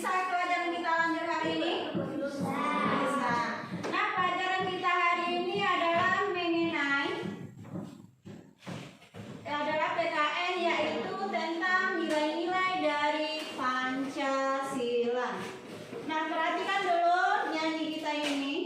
Bisa pelajaran kita lanjut hari ini? Bisa. Nah, pelajaran kita hari ini adalah mengenai PKN, yaitu tentang nilai-nilai dari Pancasila. Nah, perhatikan dulu nyanyi kita ini.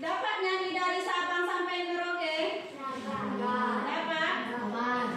Dapat nyanyi dari Sabang sampai Merauke? Dapat?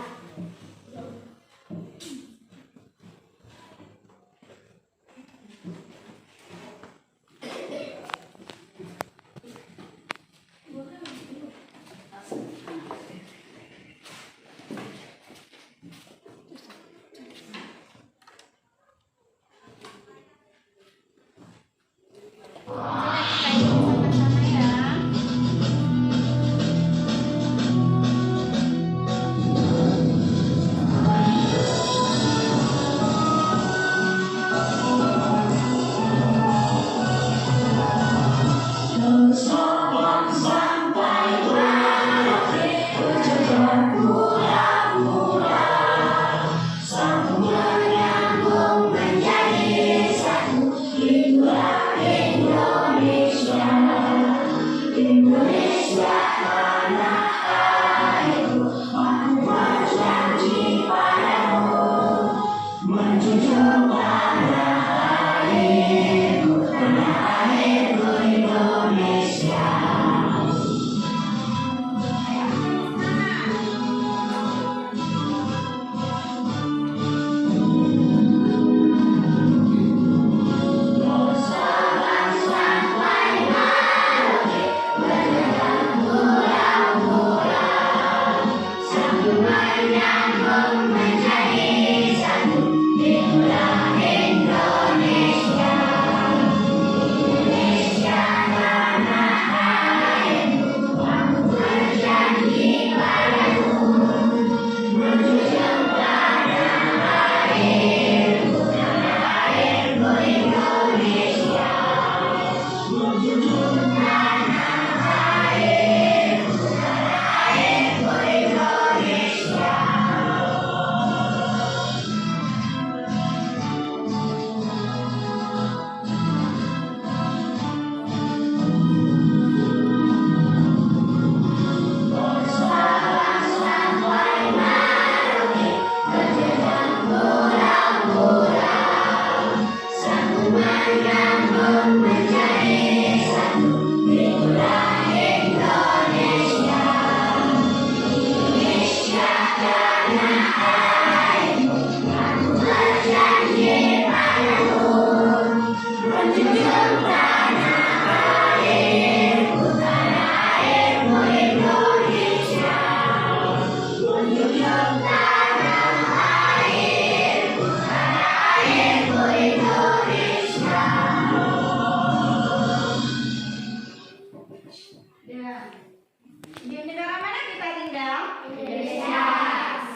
Di negara mana kita tinggal? Indonesia.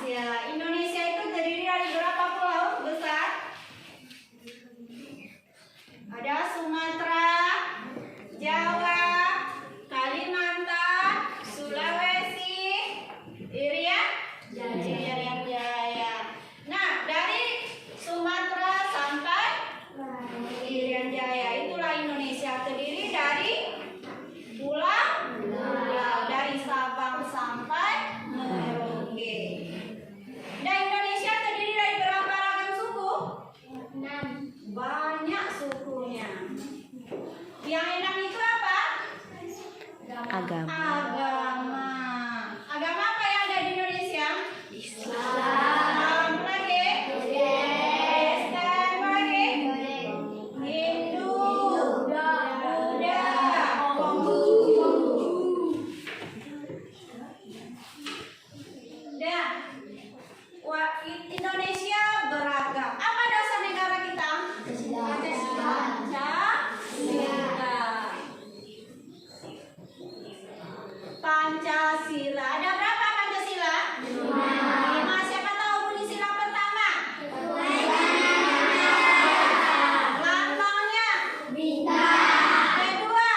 Ya, Indonesia itu terdiri dari berapa pulau besar? Ada Sumatera, Jawa, Kalimantan, Sulawesi, Irian Jaya. Nah, dari Sumatera sampai Irian Jaya itulah Indonesia, terdiri dari pulau dari Sabang sampai Merauke. Dan Indonesia terdiri dari berapa ragam suku? 6. Banyak sukunya. Yang enam itu apa? Agama. Agama apa yang ada di Indonesia? Islam. Lagi? Kristen lagi? Hindu, Buddha, Konghucu. Dan Indonesia beragam. Apa dasar negara kita? Pancasila. Pancasila. Ada berapa Pancasila? 5. Siapa tahu bunyi sila pertama? Lambangnya? Bintang. Kedua?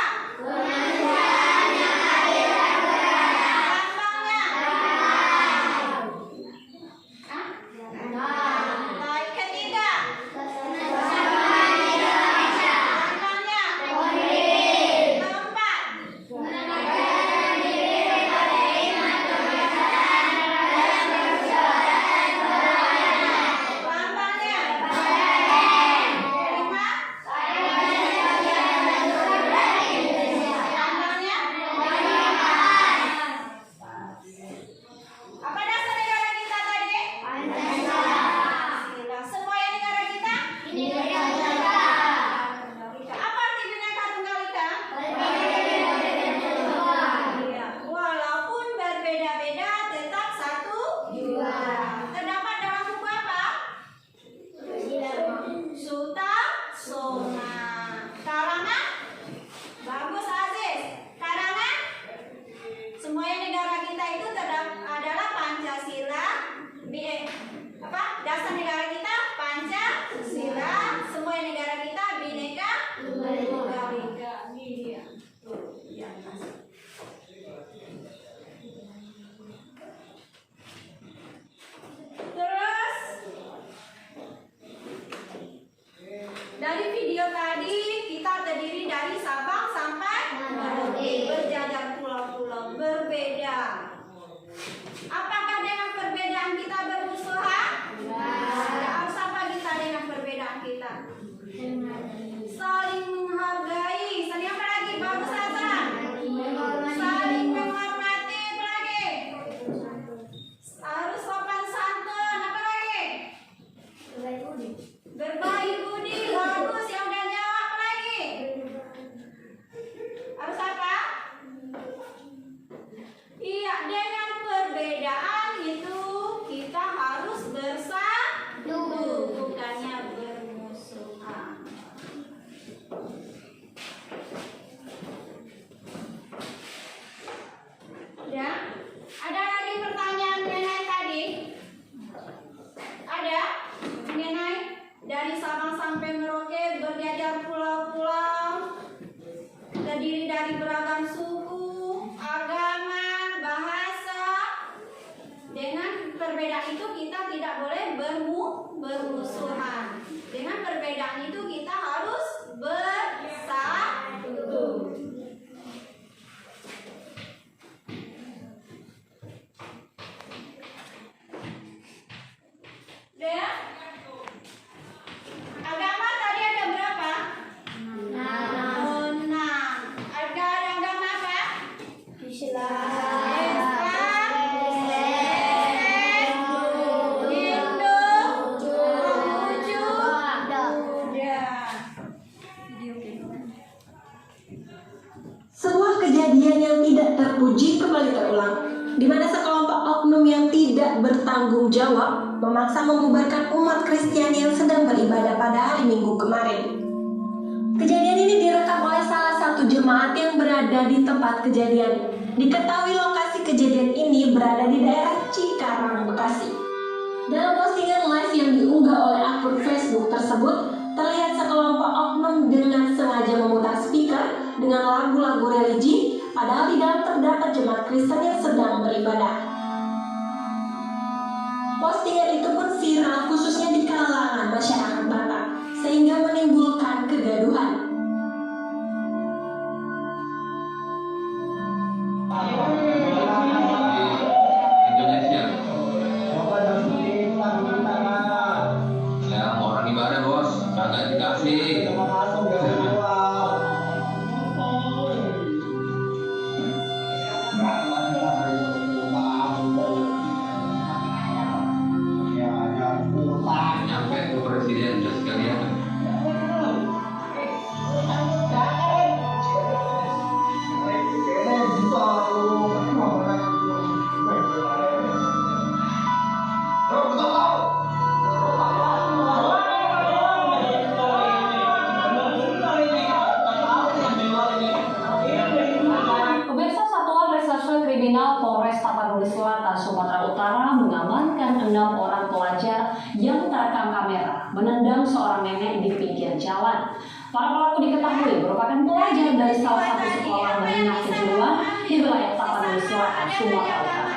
Sebuah kejadian yang tidak terpuji kembali terulang, di mana sekelompok oknum yang tidak bertanggung jawab memaksa membubarkan umat Kristiani yang sedang beribadah pada hari Minggu kemarin. Kejadian ini direkam oleh salah satu jemaat yang berada di tempat kejadian. Diketahui lokasi kejadian ini berada di daerah Cikarang, Bekasi. Dalam postingan live yang diunggah oleh akun Facebook tersebut, terlihat sekelompok oknum dengan sengaja memutar speaker dengan lagu-lagu religi, padahal di dalam terdapat jemaat Kristen yang sedang beribadah. Postingan itu pun viral khususnya di kalangan masyarakat Batak, sehingga menimbulkan kegaduhan. Indonesia. Ya, mau orang ibadah bos, kagak dikasih. Nyampe ke presiden udah sekalian. Pemirsa, Satuan Reserse Kriminal Polres Tapanuli Selatan, Sumatera Utara mengamankan 6 orang pelajar yang terekam kamera menendang seorang nenek di pinggir jalan. Para pelaku diketahui merupakan pelajar dari salah satu sekolah menengah kejuruan di wilayah Tapanuli Selatan, Sumatera Utara.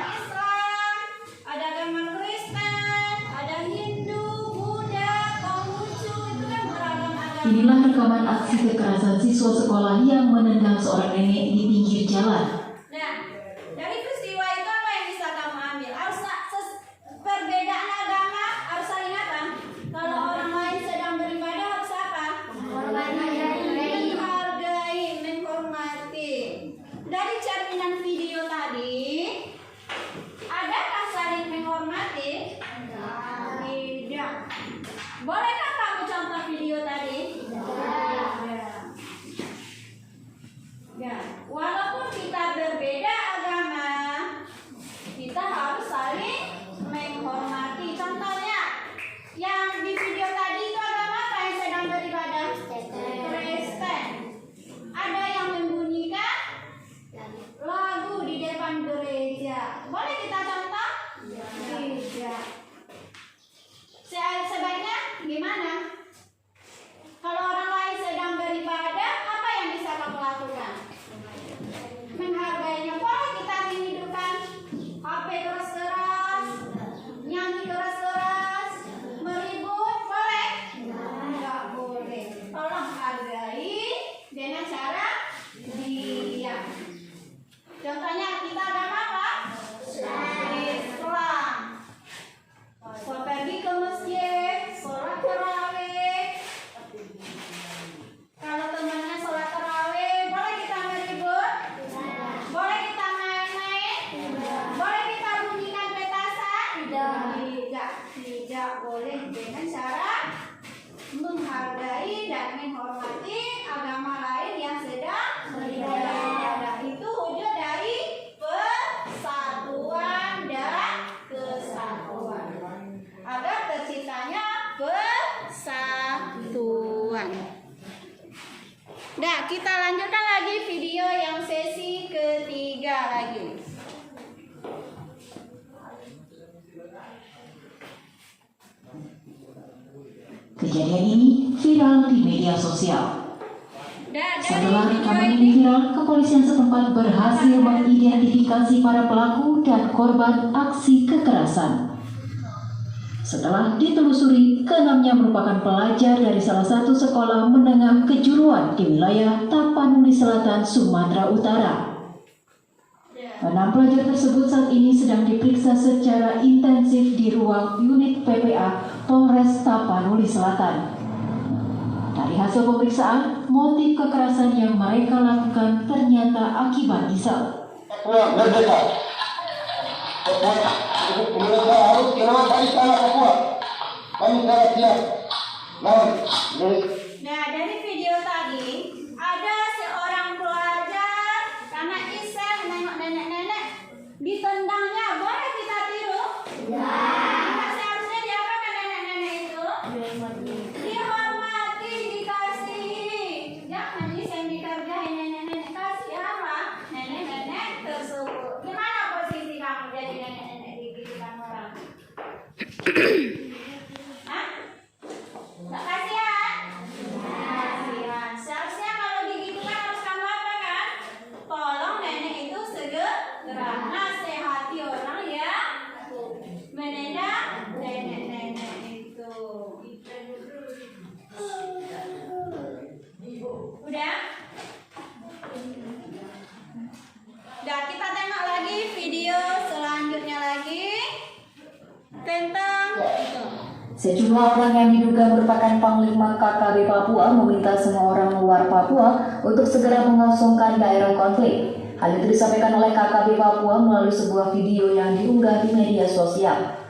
Ada agama Kristen, ada Hindu, Buddha, Konghucu, itu kan beragam agama. Inilah rekaman aksi kekerasan siswa sekolah yang menendang seorang nenek di pinggir jalan. Nah, dari peristiwa itu apa yang bisa kamu ambil? Harus perbedaan agama harus saling apa? Kalau orang lain sedang beribadah harus apa? Menghargai, menghormati. Dari cerminan video tadi, adakah saling menghormati? Tidak. Bolehkah kamu contoh video tadi? Ya, walaupun kita berbeda agama, kita harus saling menghormati. Contohnya, yang di video tadi itu agama apa yang sedang beribadah? Kristen. Ada yang membunyikan lagu di depan gereja. Boleh kita contoh? Tidak. Sebaiknya gimana? Kalau orang lain sedang beribadah, apa yang bisa kamu lakukan? Menghargainya. Boleh kita menghidupkan HP keras-keras, nyanyi keras-keras, meribut, boleh? Enggak boleh. Tolong hargai dengan cara diam. Contohnya kita agama apa? Islam. So, pergi ke masjid, sholat tarawih. Kalau temannya sholat tarawih, boleh kita meribut? Boleh kita main-main? Boleh kita bunyikan petasan? Tidak boleh. Dengan cara menghargai dan menghormati agama lain yang sedang beribadah. Itu wujud dari persatuan dan kesatuan. Agar terciptanya persatuan. Nah, kita lanjutkan lagi video yang sesi ketiga lagi. Kejadian ini viral di media sosial. Setelah rekaman ini viral, kepolisian setempat berhasil mengidentifikasi para pelaku dan korban aksi kekerasan. Setelah ditelusuri, keenamnya merupakan pelajar dari salah satu sekolah menengah kejuruan di wilayah Tapanuli Selatan, Sumatera Utara. 6 pelajar tersebut saat ini sedang diperiksa secara intensif di ruang unit PPA Polres Tapanuli Selatan. Dari hasil pemeriksaan, motif kekerasan yang mereka lakukan ternyata akibat iseng. Papua merdeka. Papua Indonesia harus kenal dari tanah Papua. Kami sangat siap lawan Indonesia. Nah, dari video tadi ada seorang pelajar karena iseng nengok nenek-nenek ditendangnya. Boleh kita tiru? Ya. Nah, seharusnya diapakan nenek-nenek itu? Dihormati, dikasihi. Jangan iseng dikerjain nenek-nenek. Kasih apa? Nenek-nenek tersebut. Gimana posisi kamu jadi nenek-nenek digigitkan orang? Hah? Tak kasihan? Kasihan. Seharusnya kalau digitukan harus kamu apa kan? Tolong nenek itu segera nasihati orang ya menendang nenek-nenek itu. Udah? Udah, kita tengok lagi video selanjutnya lagi tentang itu. Sejumlah orang yang diduga merupakan Panglima KKB Papua meminta semua orang luar Papua untuk segera mengosongkan daerah konflik. Hal itu disampaikan oleh KKB Papua melalui sebuah video yang diunggah di media sosial.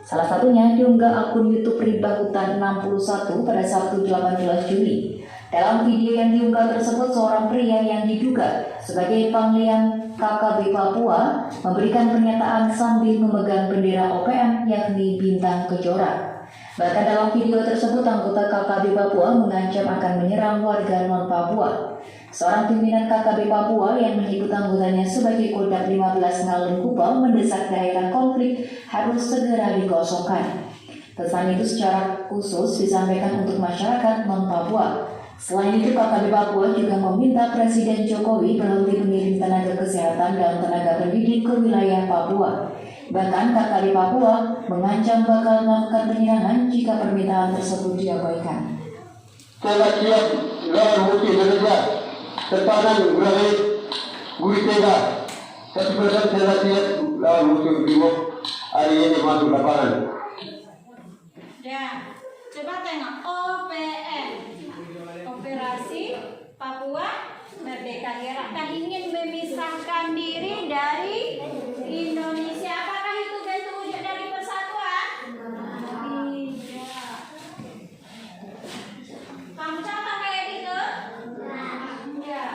Salah satunya diunggah akun YouTube Rimba Hutan 61 pada Sabtu 18 Juli. Dalam video yang diunggah tersebut, seorang pria yang diduga sebagai Panglima KKB Papua memberikan pernyataan sambil memegang bendera OPM yakni Bintang Kejora. Bahkan dalam video tersebut, anggota KKB Papua mengancam akan menyerang warga non-Papua. Seorang pimpinan KKB Papua yang menyebut anggotanya sebagai Kodam 15 Ngalun Kupang mendesak daerah konflik harus segera dikosongkan. Pesan itu secara khusus disampaikan untuk masyarakat non-Papua. Selain itu, KKB Papua juga meminta Presiden Jokowi berhenti mengirim tenaga kesehatan dan tenaga pendidik ke wilayah Papua. Bahkan KKB Papua mengancam bakal melakukan penyerangan jika permintaan tersebut diabaikan. Saya siap lawan musuh Indonesia. Tertahan berani gurih tega. 100% saya siap lawan musuh Brimob hari ini masuk lapangan. Ya, coba tengok OPM, Operasi Papua Merdeka. Gerakan ingin memisahkan diri dari Indonesia. Apakah itu bentuk wujud dari persatuan? Tidak. Kamu contoh kayak gitu? Tidak.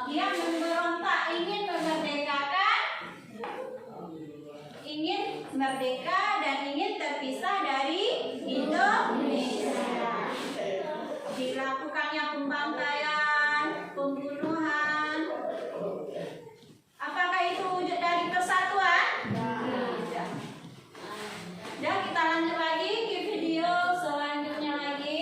Dia memberontak, ingin memerdekakan, ingin merdeka dan ingin terpisah dari Indonesia. Dilakukannya pembantaian, pembunuhan. Apakah itu wujud dari persatuan? Tidak. Dan kita lanjut lagi ke video selanjutnya lagi.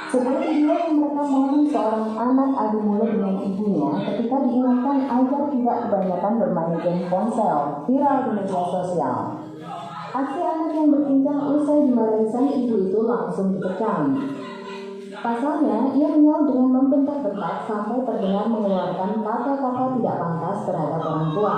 Sebuah video yang merekam momen seorang anak adu mulut dengan ibunya ketika diingatkan agar tidak kebanyakan bermain game ponsel viral di media sosial. Aksi anak yang berbincang usai dimarahi sang ibu itu langsung dikecam. Pasalnya, ia menyaut dengan membentak-bentak sampai terdengar mengeluarkan kata-kata tidak pantas terhadap orang tua.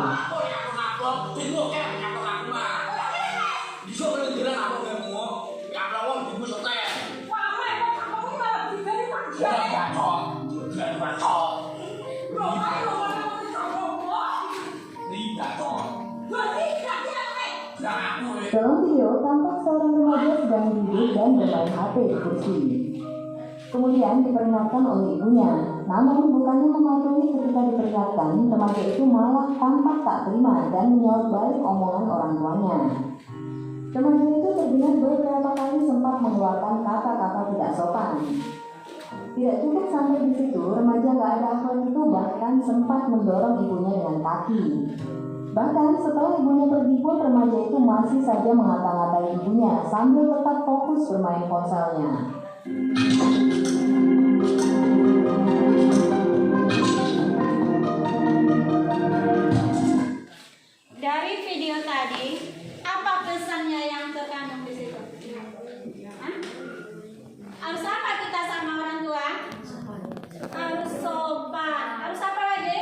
Dalam video, tampak seorang remaja sedang duduk dan bermain HP di kursi. Kemudian diperingatkan oleh ibunya. Namun bukannya mematuhi ketika diperingatkan, remaja itu malah tampak tak terima dan menyaut balik omongan orang tuanya. Remaja itu terdengar beberapa kali sempat mengeluarkan kata-kata tidak sopan. Tidak cukup sampai di situ, remaja gak ada akal itu bahkan sempat mendorong ibunya dengan kaki. Bahkan setelah ibunya pergi pun, remaja itu masih saja mengata-ngatai ibunya sambil tetap fokus bermain ponselnya. Dari video tadi, apa pesannya yang terkandung di situ? Hah? Harus apa kita sama orang tua? Harus sopan. Harus apa lagi?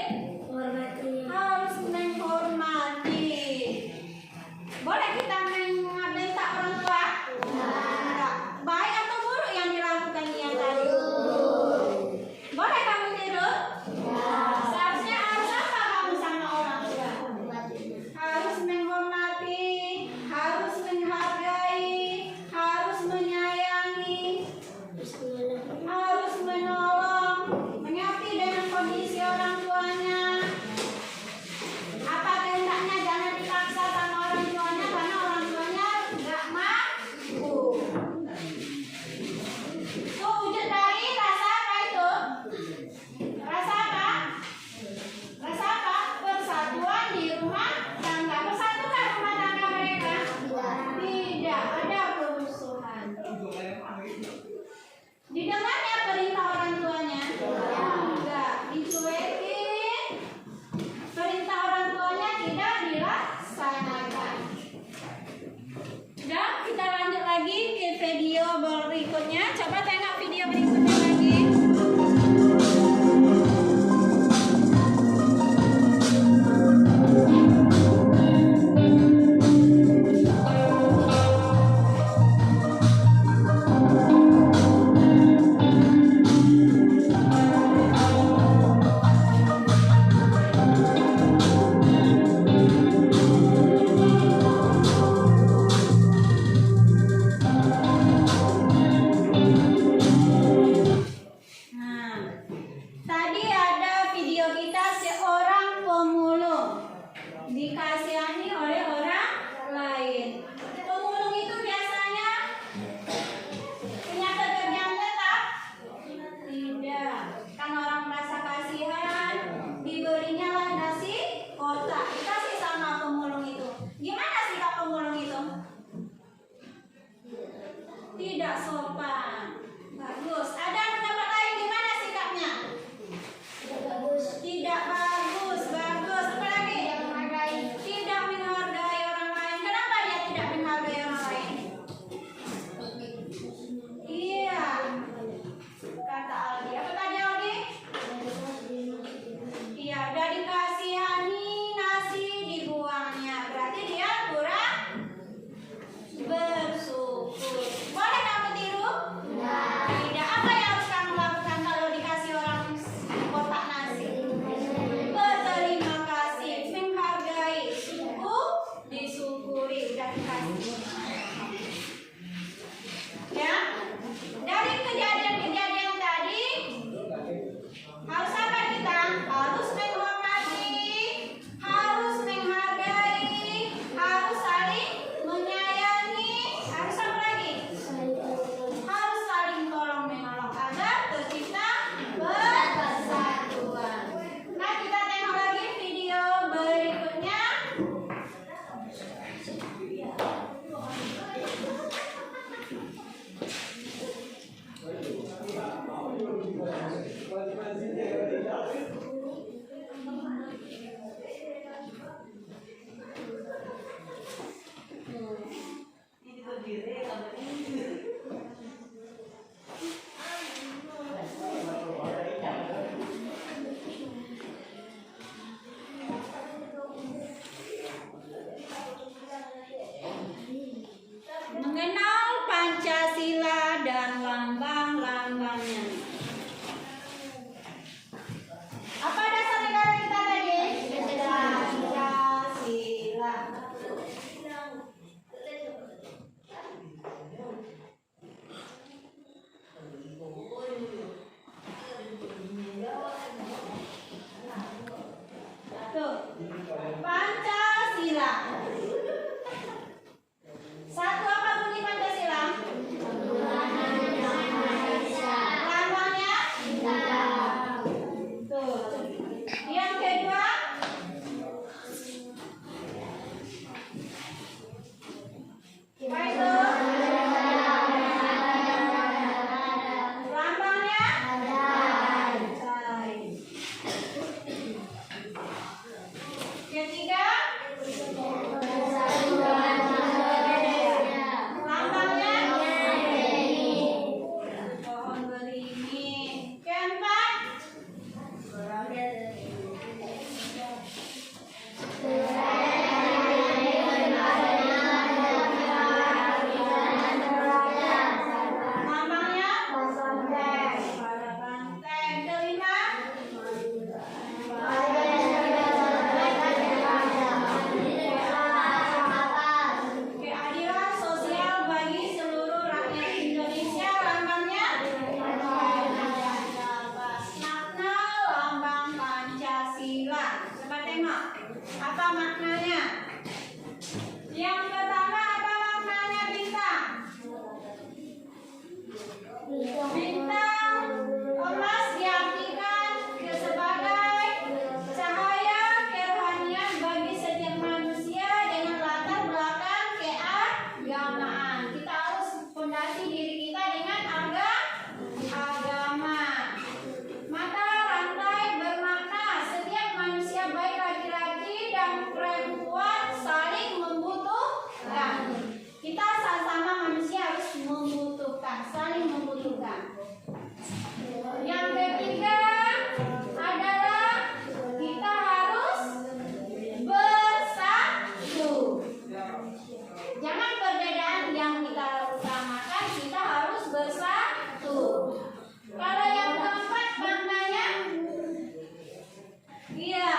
Coba tengok video berikutnya lagi. Nah, tadi ada video kita seorang pemulung dikasihani oleh orang lain. Pemulung itu biasanya punya pekerjaan tetap? Tidak. Kan orang merasa kasihan, diberinya lah nasi kotak. Dikasih sama pemulung itu. Gimana sikap pemulung itu? Tidak sopan. Bagus. Ada pendapat lain gimana sikapnya? Tidak bagus. Tidak bagus. Bagus. Apa lagi? Tidak menghargai orang lain. Kenapa dia tidak menghargai orang lain? Iya. Kata Aldi. Apa tadi Aldi? Iya, udah dikasihani nasi dibuangnya. Berarti dia kurang bersyukur. Boleh kamu tiru? Tidak. Apa yang harus kamu lakukan kalau dikasih orang kotak nasi? Berterima kasih, menghargai, disyukuri, udah dikasih. Ya, dari kejadian-kejadian tadi harus apa kita? Harus menghormati, harus menghargai, harus saling menyayangi, harus apa lagi? Harus saling tolong menolong agar tercipta persatuan. Nah, kita tengok lagi video berikutnya. Mengenal Pancasila dan lambang-lambangnya. Apa dasar negara kita tadi? Pancasila. Tuh, Pancasila. Satu apa bunyi Pancasila? Lambangnya? Tuh. Yang kedua? Apa itu? Lambangnya? Ketiga? Lambangnya? Pohon beringin. Keempat? Lambangnya? Kepala banteng. Kelima? Keadilan sosial bagi seluruh rakyat Indonesia. Lambangnya? Makna lambang Pancasila. Coba tengok. Apa maknanya? Yang pertama, apa maknanya bintang? Bintang emas diartikan sebagai cahaya kerohanian bagi setiap manusia dengan latar belakang keagamaan. Kita harus fondasi diri kita dengan agama. Mata rantai bermakna setiap manusia baik laki-laki dan perempuan saling membutuhkan. Kita sama-sama manusia harus membutuhkan, saling membutuhkan. Iya.